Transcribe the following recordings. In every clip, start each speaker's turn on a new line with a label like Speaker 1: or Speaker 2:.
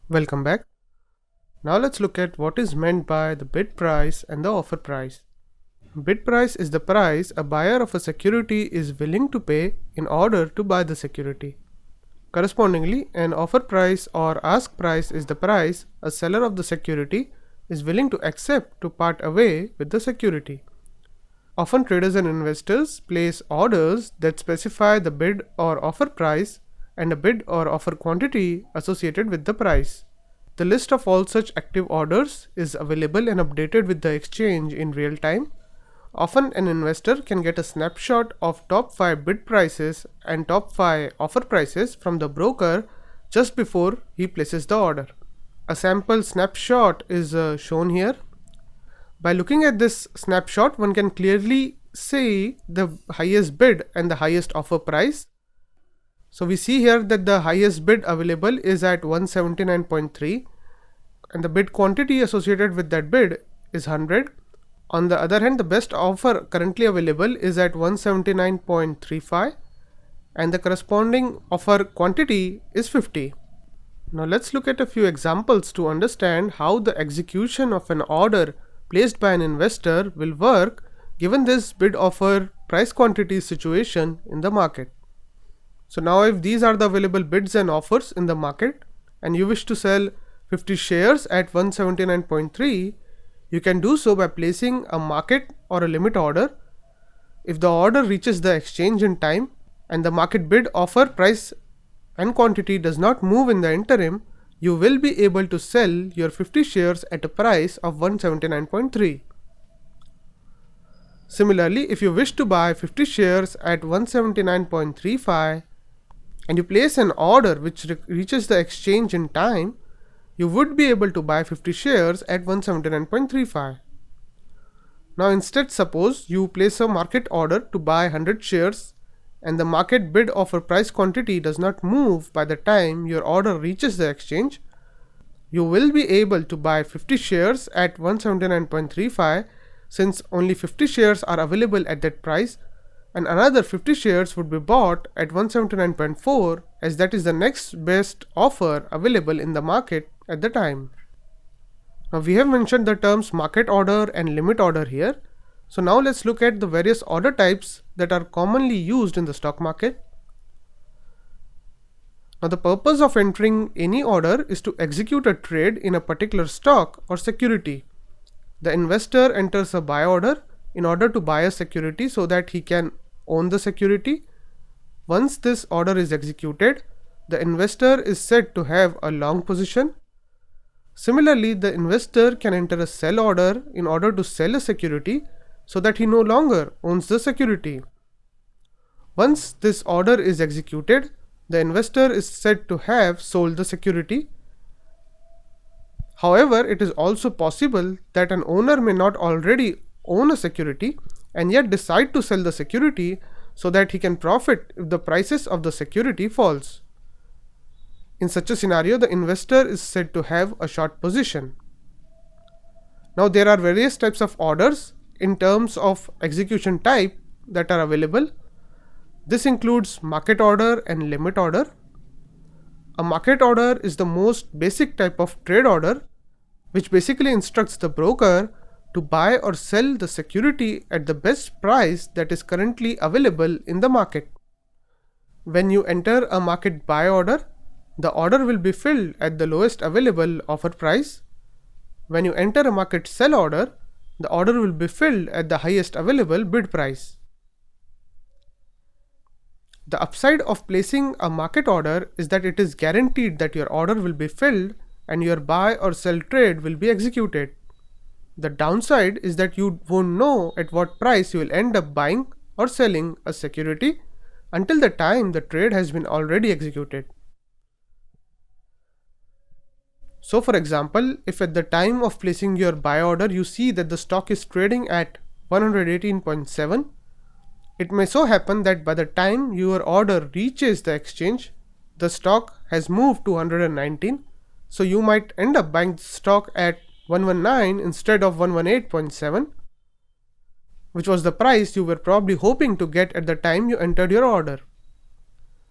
Speaker 1: Welcome back. Now let's look at what is meant by the bid price and the offer price. Bid price is the price a buyer of a security is willing to pay in order to buy the security. Correspondingly, an offer price or ask price is the price a seller of the security is willing to accept to part away with the security. Often traders and investors place orders that specify the bid or offer price and a bid or offer quantity associated with the price. The list of all such active orders is available and updated with the exchange in real time. Often an investor can get a snapshot of top 5 bid prices and top 5 offer prices from the broker just before he places the order. A sample snapshot is shown here. By looking at this snapshot, one can clearly see the highest bid and the highest offer price. So we see here that the highest bid available is at 179.3 and the bid quantity associated with that bid is 100. On the other hand, the best offer currently available is at 179.35 and the corresponding offer quantity is 50. Now let's look at a few examples to understand how the execution of an order placed by an investor will work given this bid offer price quantity situation in the market. So now if these are the available bids and offers in the market and you wish to sell 50 shares at 179.3, you can do so by placing a market or a limit order. If the order reaches the exchange in time and the market bid offer price and quantity does not move in the interim, you will be able to sell your 50 shares at a price of 179.3. Similarly, if you wish to buy 50 shares at 179.35 and you place an order which reaches the exchange in time, you would be able to buy 50 shares at 179.35. Now instead, suppose you place a market order to buy 100 shares and the market bid offer price quantity does not move by the time your order reaches the exchange, you will be able to buy 50 shares at 179.35 since only 50 shares are available at that price and another 50 shares would be bought at 179.4 as that is the next best offer available in the market at the time. Now we have mentioned the terms market order and limit order here. So now let's look at the various order types that are commonly used in the stock market. Now the purpose of entering any order is to execute a trade in a particular stock or security. The investor enters a buy order in order to buy a security so that he can own the security. Once this order is executed, the investor is said to have a long position. Similarly, the investor can enter a sell order in order to sell a security so that he no longer owns the security. Once this order is executed, the investor is said to have sold the security. However, it is also possible that an owner may not already own a security and yet decide to sell the security so that he can profit if the prices of the security falls. In such a scenario, the investor is said to have a short position. Now there are various types of orders in terms of execution type that are available. This includes market order and limit order. A market order is the most basic type of trade order which basically instructs the broker to buy or sell the security at the best price that is currently available in the market. When you enter a market buy order, the order will be filled at the lowest available offer price. When you enter a market sell order, the order will be filled at the highest available bid price. The upside of placing a market order is that it is guaranteed that your order will be filled and your buy or sell trade will be executed. The downside is that you won't know at what price you will end up buying or selling a security until the time the trade has been already executed. So for example, if at the time of placing your buy order you see that the stock is trading at 118.7, it may so happen that by the time your order reaches the exchange, the stock has moved to 119, so you might end up buying the stock at 119 instead of 118.7, which was the price you were probably hoping to get at the time you entered your order.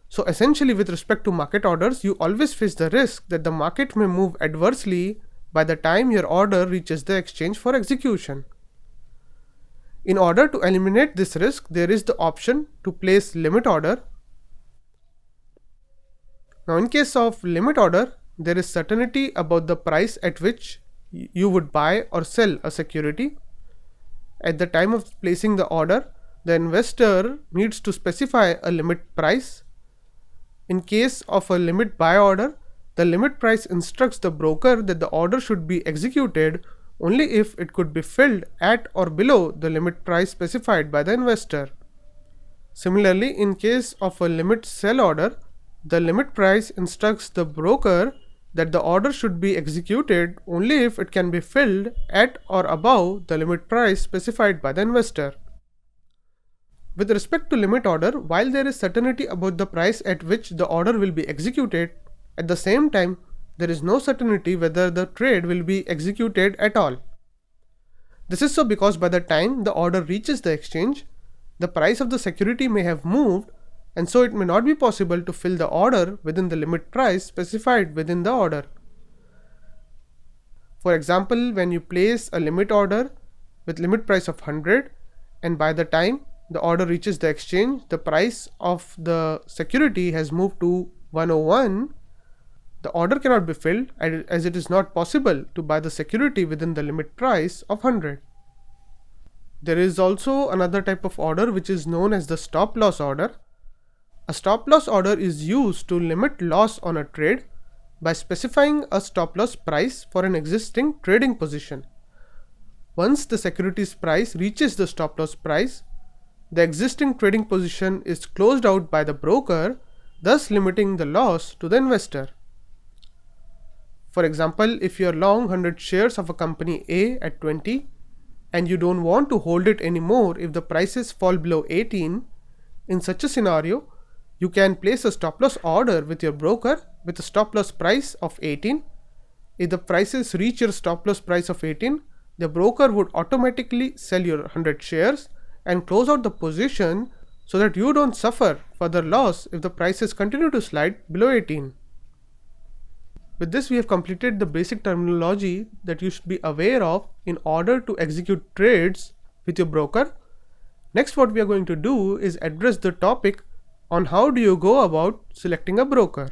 Speaker 1: So essentially, with respect to market orders, you always face the risk that the market may move adversely by the time your order reaches the exchange for execution. In order to eliminate this risk, there is the option to place limit order. Now, in case of limit order, there is certainty about the price at which you would buy or sell a security. At the time of placing the order, the investor needs to specify a limit price. In case of a limit buy order, the limit price instructs the broker that the order should be executed only if it could be filled at or below the limit price specified by the investor. Similarly, in case of a limit sell order, the limit price instructs the broker that the order should be executed only if it can be filled at or above the limit price specified by the investor. With respect to limit order, while there is certainty about the price at which the order will be executed, at the same time, there is no certainty whether the trade will be executed at all. This is so because by the time the order reaches the exchange, the price of the security may have moved, and so it may not be possible to fill the order within the limit price specified within the order. For example, when you place a limit order with limit price of 100, and by the time the order reaches the exchange, the price of the security has moved to 101, the order cannot be filled as it is not possible to buy the security within the limit price of 100. There is also another type of order which is known as the stop loss order. A stop loss order is used to limit loss on a trade by specifying a stop loss price for an existing trading position. Once the security's price reaches the stop loss price, the existing trading position is closed out by the broker, thus limiting the loss to the investor. For example, if you are long 100 shares of a company A at 20 and you don't want to hold it anymore if the prices fall below 18, in such a scenario, you can place a stop loss order with your broker with a stop loss price of 18. If the prices reach your stop loss price of 18, the broker would automatically sell your 100 shares and close out the position so that you don't suffer further loss if the prices continue to slide below 18. With this, we have completed the basic terminology that you should be aware of in order to execute trades with your broker. Next, what we are going to do is address the topic on how do you go about selecting a broker.